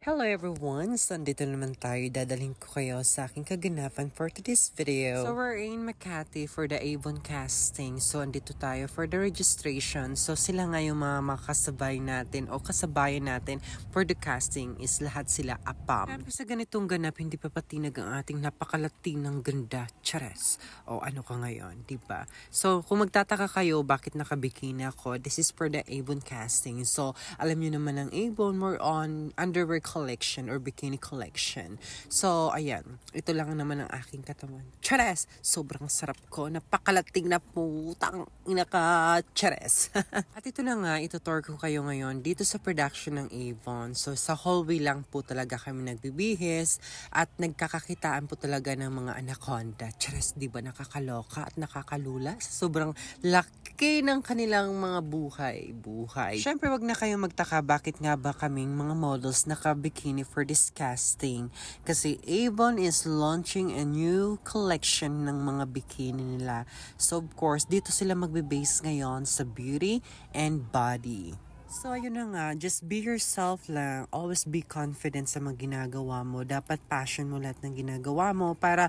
Hello everyone! So, andito naman tayo. Dadalhin ko kayo sa aking kaganapan for today's video. So, we're in Makati for the Avon casting. So, andito tayo for the registration. So, sila nga yung mga makasabay natin o kasabayan natin for the casting is lahat sila apam. Siyempre sa ganitong ganap, hindi pa patinag ang ating napakalatinang ganda. Chares! O ano ka ngayon, diba? So, kung magtataka kayo bakit nakabikini ako, this is for the Avon casting. So, alam nyo naman ang Avon, more on underwear collection or bikini collection. So, ayan. Ito lang naman ang aking katawan. Chares! Sobrang sarap ko. Napakalating na putang inaka-chares. At ito na nga, itutour ko kayo ngayon dito sa production ng Avon. So, sa hallway lang po talaga kami nagbibihis at nagkakakitaan po talaga ng mga anaconda. Chares, di ba nakakaloka at nakakalula sa sobrang laki ng kanilang mga buhay. Siyempre, wag na kayo magtaka bakit nga ba kaming mga models naka-bikini for this casting. Kasi Avon is launching a new collection ng mga bikini nila. So, of course, dito sila magbe-base ngayon sa beauty and body. So, ayun na nga, just be yourself lang. Always be confident sa mga ginagawa mo. Dapat passion mo lahat ng ginagawa mo para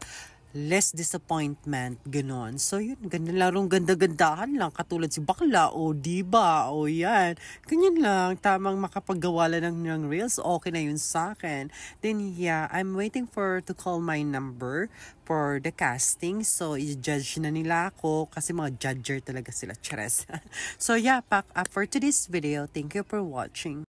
less disappointment, ganon. So, yun, ganda larong ganda-gandahan lang, katulad si Bakla, o diba, o yan. Ganyan lang, tamang makapaggawa lang ng reels, okay na yun sa akin. Then, yeah, I'm waiting to call my number for the casting. So, i-judge na nila ako, kasi mga judger talaga sila, chares. So, yeah, pack up for today's video. Thank you for watching.